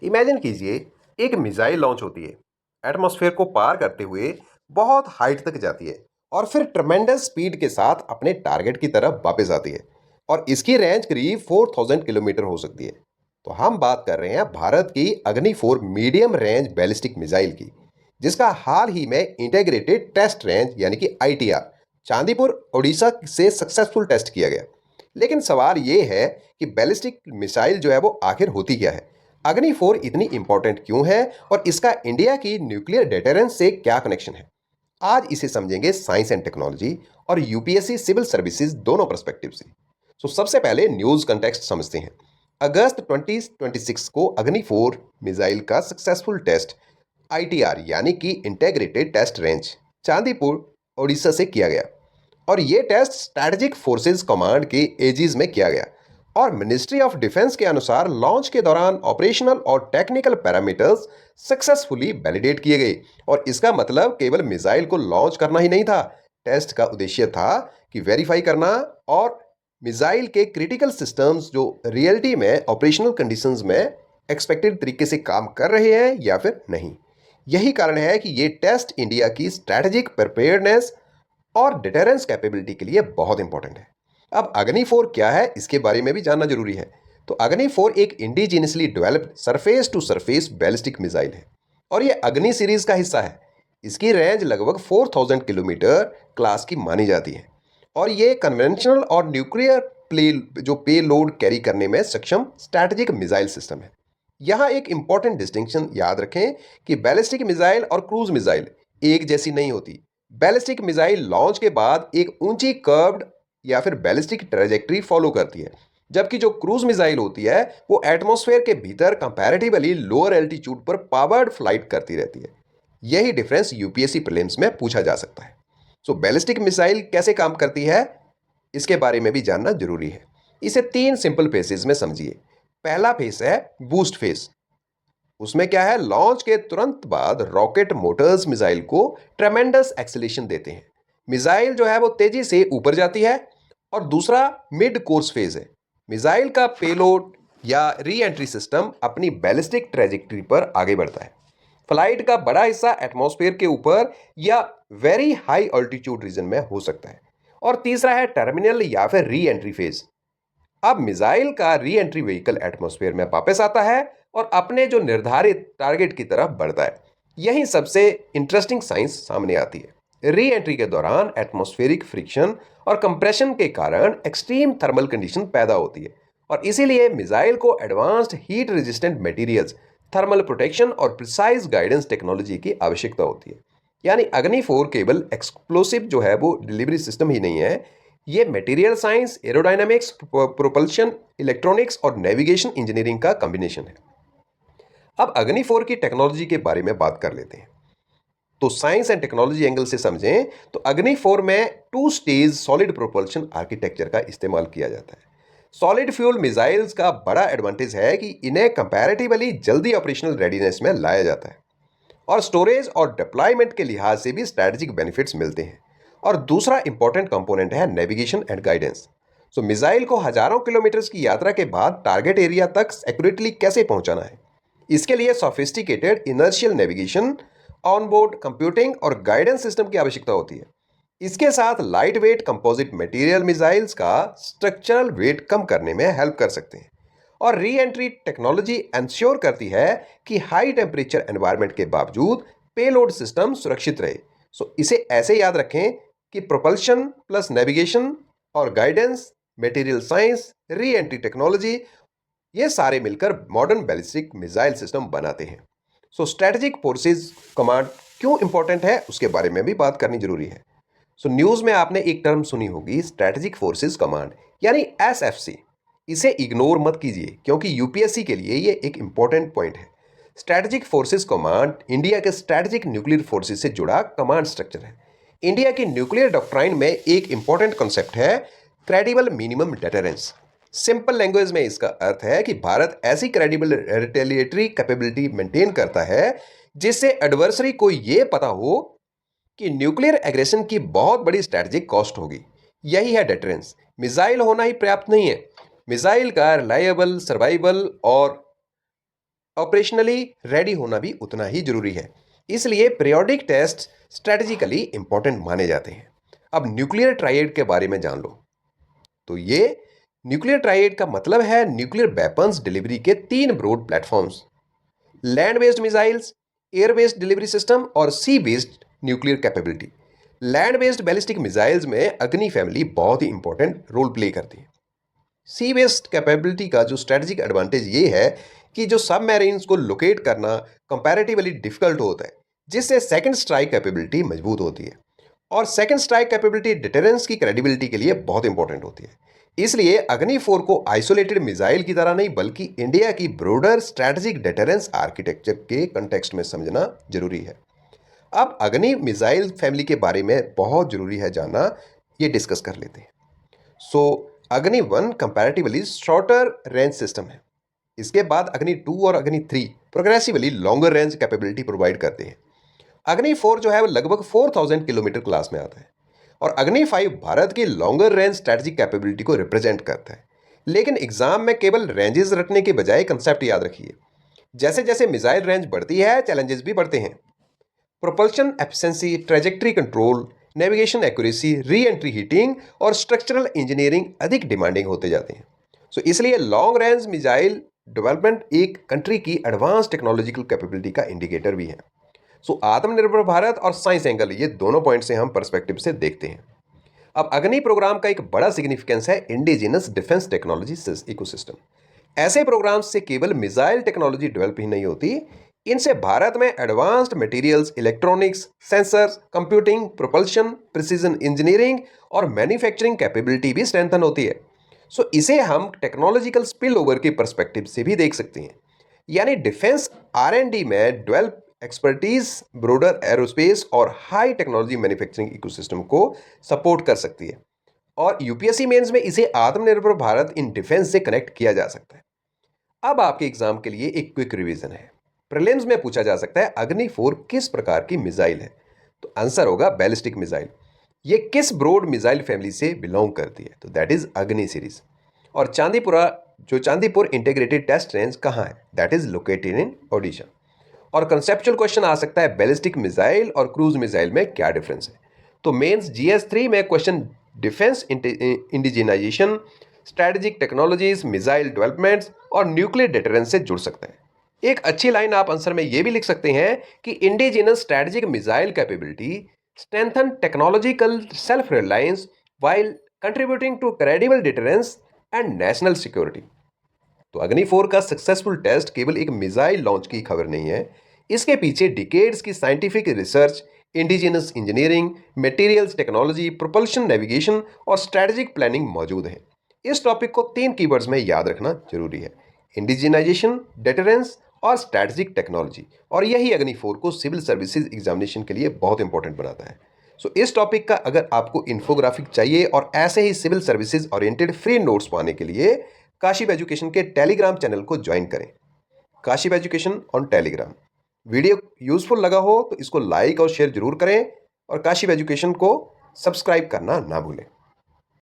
Imagine कीजिए, एक missile launch होती है, एटमॉस्फेयर को पार करते हुए बहुत हाइट तक जाती है और फिर ट्रमेंडस स्पीड के साथ अपने टारगेट की तरफ वापस आती है। और इसकी रेंज करीब 4000 किलोमीटर हो सकती है। तो हम बात कर रहे हैं भारत की अग्नि 4 मीडियम रेंज बैलिस्टिक मिसाइल की, जिसका हाल ही में इंटीग्रेटेड टेस्ट रेंज यानी कि आईटीआर चांदीपुर उड़ीसा से सक्सेसफुल टेस्ट किया गया। लेकिन सवाल ये है कि बैलिस्टिक मिसाइल जो है वो आखिर होती क्या है, अग्नि 4 इतनी इंपॉर्टेंट क्यों है और इसका इंडिया की न्यूक्लियर डेटरेंस से क्या कनेक्शन है। आज इसे समझेंगे साइंस एंड टेक्नोलॉजी और यूपीएससी सिविल सर्विसेज दोनों पर्सपेक्टिव से। सबसे पहले न्यूज कंटेक्स्ट समझते हैं। अगस्त 2026 को अग्नि 4 मिसाइल का सक्सेसफुल टेस्ट आईटीआर यानी कि integrated test range Chandipur Odisha से किया गया। और ये टेस्ट स्ट्रैटेजिक फोर्सेस कमांड के एजीज में किया गया। और मिनिस्ट्री ऑफ डिफेंस के अनुसार लॉन्च के दौरान ऑपरेशनल और टेक्निकल पैरामीटर्स सक्सेसफुली वैलिडेट किए गए। और इसका मतलब केवल मिसाइल को लॉन्च करना ही नहीं था, टेस्ट का उद्देश्य था कि वेरीफाई करना और मिसाइल के क्रिटिकल सिस्टम्स जो रियलिटी में ऑपरेशनल कंडीशंस में एक्सपेक्टेड तरीके से काम कर रहे हैं या फिर नहीं। यही कारण है कि ये टेस्ट इंडिया की स्ट्रैटेजिक प्रिपेयर्डनेस और डिटेरेंस कैपेबिलिटी के लिए बहुत इंपॉर्टेंट है। अब अग्नि 4 क्या है, इसके बारे में भी जानना जरूरी है। तो अग्नि 4 एक indigenously developed surface to surface ballistic missile है और ये अग्नि सीरीज का हिस्सा है। इसकी रेंज लगभग 4000 किलोमीटर क्लास की मानी जाती है और ये कन्वेंशनल और न्यूक्लियर पे लोड कैरी करने में सक्षम स्ट्रैटेजिक मिसाइल सिस्टम है। यहाँ एक इंपॉर्टेंट डिस्टिंक्शन याद रखें कि बैलिस्टिक मिसाइल और क्रूज मिसाइल एक जैसी नहीं होती। बैलिस्टिक मिसाइल लॉन्च के बाद एक ऊंची कर्व्ड या फिर बैलिस्टिक ट्रेजेक्ट्री फॉलो करती है, जबकि जो क्रूज मिसाइल होती है वो एटमॉस्फेयर के भीतर कंपैरेटिवली लोअर एल्टीट्यूड पर पावर्ड फ्लाइट करती रहती है। यही डिफरेंस यूपीएससी प्रीलिम्स में पूछा जा सकता है। बैलिस्टिक मिसाइल कैसे काम करती है, इसके बारे में भी जानना जरूरी है। इसे 3 सिंपल फेसेस में समझिए। पहला फेस है बूस्ट फेस। उसमें क्या है, लॉन्च के तुरंत बाद रॉकेट मोटर्स मिसाइल को ट्रेमेंडस एक्सेलेरेशन देते हैं। मिसाइल जो है वो तेजी से ऊपर जाती है। और दूसरा मिड कोर्स फेज है। मिसाइल का पेलोड या री एंट्री सिस्टम अपनी बैलिस्टिक ट्रेजेक्टरी पर आगे बढ़ता है। फ्लाइट का बड़ा हिस्सा एटमॉस्फेयर के ऊपर या वेरी हाई ऑल्टीट्यूड रीजन में हो सकता है। और तीसरा है टर्मिनल या फिर री एंट्री फेज। अब मिसाइल का री एंट्री व्हीकल एटमॉस्फेयर में वापस आता है और अपने जो निर्धारित टारगेट की तरफ बढ़ता है। यही सबसे इंटरेस्टिंग साइंस सामने आती है। री एंट्री के दौरान एटमॉस्फेरिक फ्रिक्शन और कंप्रेशन के कारण एक्सट्रीम थर्मल कंडीशन पैदा होती है और इसीलिए मिसाइल को advanced heat resistant materials, thermal protection और प्रिसाइज गाइडेंस टेक्नोलॉजी की आवश्यकता होती है। यानी अग्नि 4 केवल एक्सप्लोसिव जो है वो डिलीवरी सिस्टम ही नहीं है, ये material science, aerodynamics, propulsion, electronics और नेविगेशन इंजीनियरिंग का कॉम्बिनेशन है। अब अग्नि 4 की टेक्नोलॉजी के बारे में बात कर लेते हैं। साइंस एंड टेक्नोलॉजी एंगल से समझें तो अग्नि 4 में 2 स्टेज सॉलिड प्रोपल्शन आर्किटेक्चर का इस्तेमाल किया जाता है। सॉलिड फ्यूल मिसाइल्स का बड़ा एडवांटेज है कि इन्हें कंपैरेटिवली जल्दी ऑपरेशनल रेडीनेस में लाया जाता है और स्टोरेज और डिप्लॉयमेंट के लिहाज से भी स्ट्रैटेजिक बेनिफिट्स मिलते हैं। और दूसरा इंपॉर्टेंट कंपोनेंट है नेविगेशन एंड गाइडेंस। मिसाइल को हजारों किलोमीटर्स की यात्रा के बाद टारगेट एरिया तक एक्यूरेटली कैसे पहुंचाना है, इसके लिए sophisticated inertial navigation, onboard computing और गाइडेंस सिस्टम की आवश्यकता होती है। इसके साथ light weight composite material missiles का स्ट्रक्चरल वेट कम करने में हेल्प कर सकते हैं। और री एंट्री टेक्नोलॉजी इंश्योर करती है कि हाई टेम्परेचर एनवायरनमेंट के बावजूद पेलोड सिस्टम सुरक्षित रहे। इसे ऐसे याद रखें कि प्रोपल्शन प्लस नेविगेशन और guidance, material science, re entry technology, ये सारे मिलकर मॉडर्न बैलिस्टिक मिसाइल सिस्टम बनाते हैं। स्ट्रेटेजिक फोर्सेस कमांड क्यों इंपॉर्टेंट है, उसके बारे में भी बात करनी जरूरी है। न्यूज़ में आपने एक टर्म सुनी होगी, स्ट्रेटेजिक फोर्सेस कमांड यानी एसएफसी। इसे इग्नोर मत कीजिए क्योंकि यूपीएससी के लिए ये एक इंपॉर्टेंट पॉइंट है। स्ट्रेटेजिक फोर्सेस कमांड इंडिया के स्ट्रेटेजिक न्यूक्लियर फोर्सेस से जुड़ा कमांड स्ट्रक्चर है। इंडिया की न्यूक्लियर डॉक्ट्राइन में एक इंपॉर्टेंट कॉन्सेप्ट है credible minimum deterrence. Simple language में इसका अर्थ है कि भारत ऐसी क्रेडिबल रिटेलिएटरी कैपेबिलिटी मेंटेन करता है जिससे एडवर्सरी को यह पता हो कि न्यूक्लियर एग्रेशन की बहुत बड़ी स्ट्रैटेजिक कॉस्ट होगी। यही है डेटरेंस। मिसाइल होना ही पर्याप्त नहीं है, मिसाइल का रिलायबल, सर्वाइवल और ऑपरेशनली रेडी होना भी उतना ही जरूरी है। इसलिए पीरियोडिक टेस्ट स्ट्रेटेजिकली इंपॉर्टेंट माने जाते हैं। अब न्यूक्लियर ट्राइएड के बारे में जान लो। तो ये न्यूक्लियर ट्राइएड का मतलब है न्यूक्लियर वेपन्स डिलीवरी के 3 broad platforms: land based missiles, air based delivery system और sea based nuclear capability. Land based ballistic missiles में अग्नि फैमिली बहुत ही इंपॉर्टेंट रोल प्ले करती है। सी बेस्ड कैपेबिलिटी का जो स्ट्रेटेजिक एडवांटेज ये है कि जो सबमरीन्स को लोकेट करना कंपैरेटिवली डिफिकल्ट होता है, जिससे सेकंड स्ट्राइक कैपेबिलिटी मजबूत होती है। और सेकंड स्ट्राइक कैपेबिलिटी डिटेरेंस की क्रेडिबिलिटी के लिए बहुत इंपॉर्टेंट होती है। इसलिए अग्नि 4 को आइसोलेटेड मिसाइल की तरह नहीं बल्कि इंडिया की ब्रॉडर स्ट्रेटेजिक डिटेरेंस आर्किटेक्चर के कंटेक्स्ट में समझना जरूरी है। अब अग्नि मिसाइल फैमिली के बारे में बहुत जरूरी है जानना, ये डिस्कस कर लेते हैं। सो अग्नि 1 कंपैरेटिवली शॉर्टर रेंज सिस्टम है। इसके बाद अग्नि 2 और अग्नि 3 progressively longer range capability provide करते हैं। अग्नि 4 जो है वो लगभग 4000 किलोमीटर क्लास में आता है। और अग्नि 5 भारत की लॉन्गर रेंज स्ट्रेटेजिक कैपेबिलिटी को रिप्रेजेंट करता है। लेकिन एग्जाम में केवल रेंजेस रटने के बजाय कंसेप्ट याद रखिए। जैसे जैसे मिसाइल रेंज बढ़ती है, चैलेंजेस भी बढ़ते हैं। Propulsion efficiency, trajectory control, navigation accuracy, re entry heating और स्ट्रक्चरल इंजीनियरिंग अधिक डिमांडिंग होते जाते हैं। सो इसलिए लॉन्ग रेंज मिसाइल डेवलपमेंट एक कंट्री की एडवांस टेक्नोलॉजिकल कैपेबिलिटी का इंडिकेटर भी है। सो आत्मनिर्भर भारत और साइंस एंगल, ये दोनों पॉइंट से हम पर्सपेक्टिव से देखते हैं। अब अग्नि प्रोग्राम का एक बड़ा सिग्निफिकेंस है इंडिजिनस डिफेंस टेक्नोलॉजी इकोसिस्टम। ऐसे प्रोग्राम्स से केवल मिसाइल टेक्नोलॉजी डेवलप ही नहीं होती, इनसे भारत में advanced materials, electronics, sensors, computing, propulsion, precision engineering और मैन्युफैक्चरिंग कैपेबिलिटी भी स्ट्रेंथन होती है। सो इसे हम टेक्नोलॉजिकल स्पिल ओवर के पर्सपेक्टिव से भी देख सकते हैं। यानी डिफेंस R&D में डेवलप एक्सपर्टीज ब्रॉडर एरोस्पेस और हाई टेक्नोलॉजी मैन्युफैक्चरिंग इकोसिस्टम को सपोर्ट कर सकती है। और यूपीएससी मेंस में इसे आत्मनिर्भर भारत इन डिफेंस से कनेक्ट किया जा सकता है। अब आपके एग्जाम के लिए एक क्विक रिवीजन है। प्रीलिम्स में पूछा जा सकता है अग्नि 4 किस प्रकार की मिसाइल है? तो आंसर होगा बैलिस्टिक मिसाइल। ये किस ब्रॉड मिसाइल फैमिली से बिलोंग करती है? तो दैट इज अग्नि सीरीज। और चांदीपुर इंटीग्रेटेड टेस्ट रेंज कहाँ है? That is located in Odisha. और कंसेप्चुअल क्वेश्चन आ सकता है बैलिस्टिक मिसाइल और क्रूज मिसाइल में क्या डिफरेंस है? तो मेंस GS3 में question defence indigenisation, strategic technologies, missile developments और न्यूक्लियर डिटरेंस से जुड़ सकता है। एक अच्छी लाइन आप आंसर में ये भी लिख सकते हैं कि indigenous strategic missile capability strengthen technological self reliance while contributing to credible deterrence and national security। तो अग्नि 4 का सक्सेसफुल टेस्ट केवल एक मिसाइल लॉन्च की खबर नहीं है, इसके पीछे डिकेड्स की scientific research, indigenous engineering, materials technology, propulsion, navigation और स्ट्रेटेजिक प्लानिंग मौजूद है। इस टॉपिक को 3 कीवर्ड्स में याद रखना जरूरी है: इंडिजिनाइजेशन, डेटरेंस और स्ट्रेटेजिक टेक्नोलॉजी। और यही अग्नि 4 को सिविल सर्विसेज एग्जामिनेशन के लिए बहुत इंपॉर्टेंट बनाता है। सो इस टॉपिक का अगर आपको इन्फोग्राफिक चाहिए और ऐसे ही civil services oriented free notes पाने के लिए काशिप एजुकेशन के टेलीग्राम चैनल को ज्वाइन करें। Kaship education on telegram. Video useful लगा हो तो इसको लाइक और शेयर जरूर करें और काशिप एजुकेशन को सब्सक्राइब करना ना भूलें।